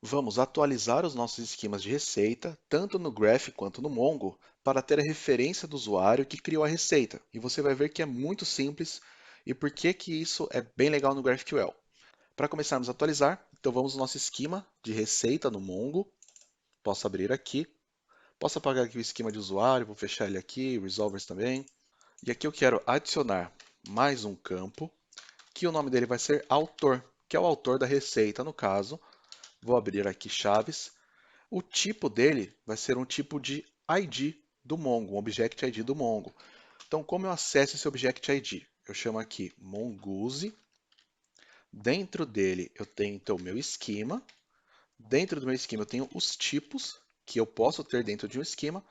Vamos atualizar os nossos esquemas de receita, tanto no Graph quanto no Mongo, para ter a referência do usuário que criou a receita. E você vai ver que é muito simples e por que que isso é bem legal no GraphQL. Para começarmos a atualizar, então vamos no nosso esquema de receita no Mongo. Posso abrir aqui. Posso apagar aqui o esquema de usuário, vou fechar ele aqui, resolvers também. E aqui eu quero adicionar mais um campo, que o nome dele vai ser autor, que é o autor da receita no caso. Vou abrir aqui chaves. O tipo dele vai ser um tipo de ID do Mongo, um Object ID do Mongo. Então, como eu acesso esse Object ID? Eu chamo aqui mongoose. Dentro dele eu tenho então o meu esquema. Dentro do meu esquema eu tenho os tipos que eu posso ter dentro de um esquema.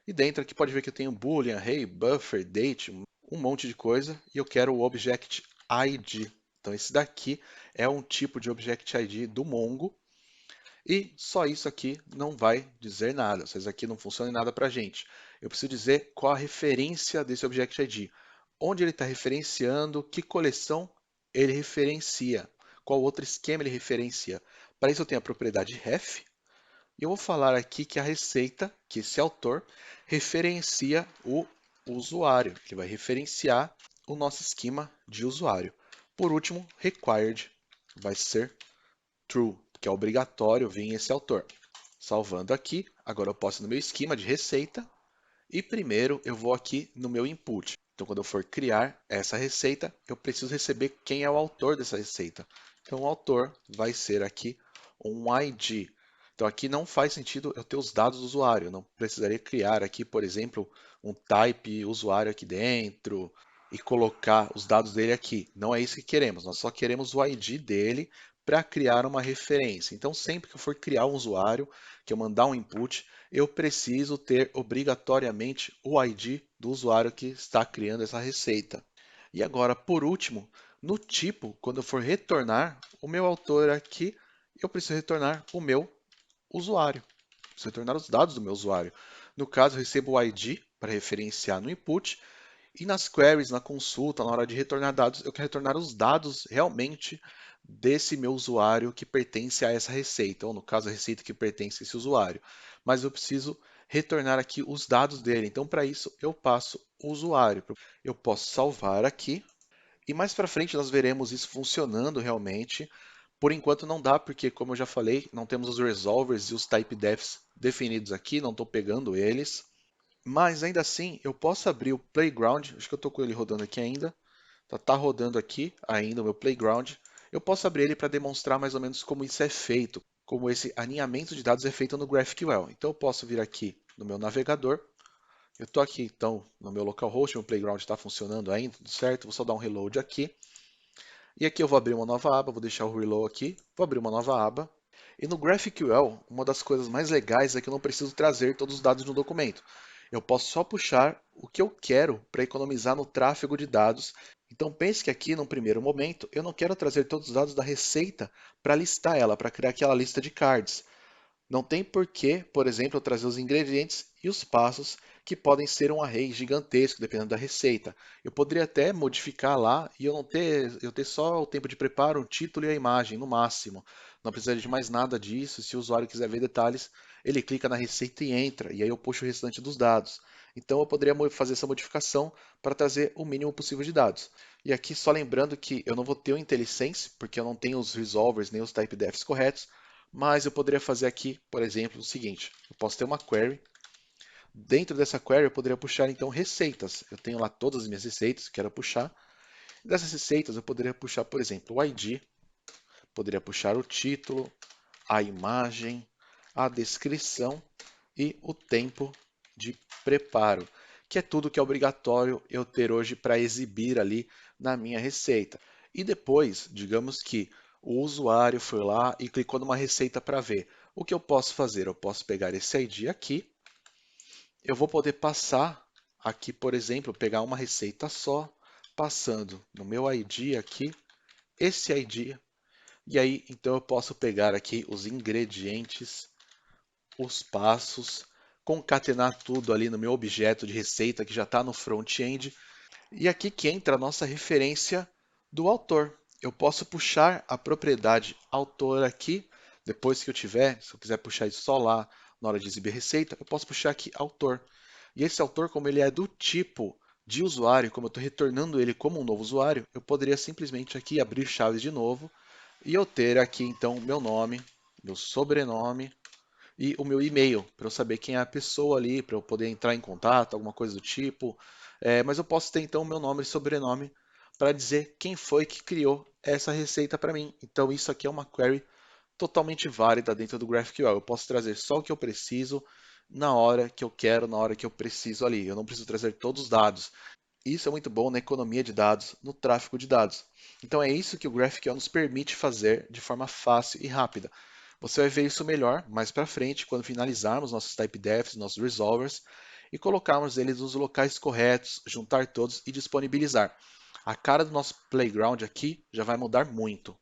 E dentro aqui pode ver que eu tenho boolean, array, buffer, date, um monte de coisa. E eu quero o Object ID. Então esse daqui é um tipo de Object ID do Mongo. E só isso aqui não vai dizer nada. Isso aqui não funciona em nada para a gente. Eu preciso dizer qual a referência desse Object ID. Onde ele está referenciando, que coleção ele referencia, qual outro esquema ele referencia. Para isso eu tenho a propriedade ref. E eu vou falar aqui que a receita, que esse autor, referencia o usuário. Ele vai referenciar o nosso esquema de usuário. Por último, required vai ser true, que é obrigatório vir esse autor. Salvando aqui, agora eu posso ir no meu esquema de receita e primeiro eu vou aqui no meu input. Então, quando eu for criar essa receita, eu preciso receber quem é o autor dessa receita. Então, o autor vai ser aqui um ID. Então, aqui não faz sentido eu ter os dados do usuário. Eu não precisaria criar aqui, por exemplo, um type usuário aqui dentro e colocar os dados dele aqui. Não é isso que queremos. Nós só queremos o ID dele para criar uma referência. Então, sempre que eu for criar um usuário, que eu mandar um input, eu preciso ter obrigatoriamente o ID do usuário que está criando essa receita. E agora, por último, no tipo, quando eu for retornar o meu autor aqui, eu preciso retornar o meu usuário. Preciso retornar os dados do meu usuário. No caso, eu recebo o ID para referenciar no input e nas queries, na consulta, na hora de retornar dados, eu quero retornar os dados realmente desse meu usuário que pertence a essa receita, ou no caso, a receita que pertence a esse usuário. Mas eu preciso retornar aqui os dados dele. Então, para isso, eu passo o usuário. Eu posso salvar aqui e mais para frente nós veremos isso funcionando realmente. Por enquanto não dá, porque como eu já falei, não temos os resolvers e os typedefs definidos aqui, não estou pegando eles. Mas ainda assim, eu posso abrir o Playground, acho que eu estou com ele rodando aqui ainda. Tá rodando aqui ainda o meu Playground. Eu posso abrir ele para demonstrar mais ou menos como isso é feito, como esse alinhamento de dados é feito no GraphQL. Então eu posso vir aqui no meu navegador. Eu estou aqui então no meu localhost, meu Playground está funcionando ainda, tudo certo. Vou só dar um reload aqui. E aqui eu vou abrir uma nova aba, vou deixar o reload aqui, vou abrir uma nova aba. E no GraphQL, uma das coisas mais legais é que eu não preciso trazer todos os dados no documento. Eu posso só puxar o que eu quero para economizar no tráfego de dados. Então pense que aqui, num primeiro momento, eu não quero trazer todos os dados da receita para listar ela, para criar aquela lista de cards. Não tem porquê, por exemplo, eu trazer os ingredientes e os passos que podem ser um array gigantesco, dependendo da receita. Eu poderia até modificar lá e eu ter só o tempo de preparo, o título e a imagem, no máximo. Não precisaria de mais nada disso. Se o usuário quiser ver detalhes, ele clica na receita e entra, e aí eu puxo o restante dos dados. Então eu poderia fazer essa modificação para trazer o mínimo possível de dados. E aqui só lembrando que eu não vou ter o IntelliSense, porque eu não tenho os resolvers nem os typedefs corretos, mas eu poderia fazer aqui, por exemplo, o seguinte: eu posso ter uma query. Dentro dessa query, eu poderia puxar então receitas. Eu tenho lá todas as minhas receitas que quero puxar. Dessas receitas, eu poderia puxar, por exemplo, o ID, poderia puxar o título, a imagem, a descrição e o tempo de preparo, que é tudo que é obrigatório eu ter hoje para exibir ali na minha receita. E depois, digamos que o usuário foi lá e clicou numa receita para ver. O que eu posso fazer? Eu posso pegar esse ID aqui, eu vou poder passar aqui, por exemplo, pegar uma receita só, passando no meu ID aqui, esse ID, e aí então eu posso pegar aqui os ingredientes, os passos, concatenar tudo ali no meu objeto de receita que já está no front-end. E aqui que entra a nossa referência do autor. Eu posso puxar a propriedade autor aqui, Depois que eu tiver, se eu quiser puxar isso só lá na hora de exibir a receita, eu posso puxar aqui autor. E esse autor, como ele é do tipo de usuário, como eu estou retornando ele como um novo usuário, eu poderia simplesmente aqui abrir chaves de novo e eu ter aqui então meu nome, meu sobrenome e o meu e-mail, para eu saber quem é a pessoa ali, para eu poder entrar em contato, alguma coisa do tipo. Mas eu posso ter então meu nome e sobrenome para dizer quem foi que criou essa receita para mim. Então isso aqui é uma query totalmente válida dentro do GraphQL. Eu posso trazer só o que eu preciso na hora que eu quero, na hora que eu preciso ali. Eu não preciso trazer todos os dados. Isso é muito bom na economia de dados, no tráfego de dados. Então é isso que o GraphQL nos permite fazer de forma fácil e rápida. Você vai ver isso melhor mais para frente, quando finalizarmos nossos typedefs, nossos resolvers, e colocarmos eles nos locais corretos, juntar todos e disponibilizar. A cara do nosso playground aqui já vai mudar muito.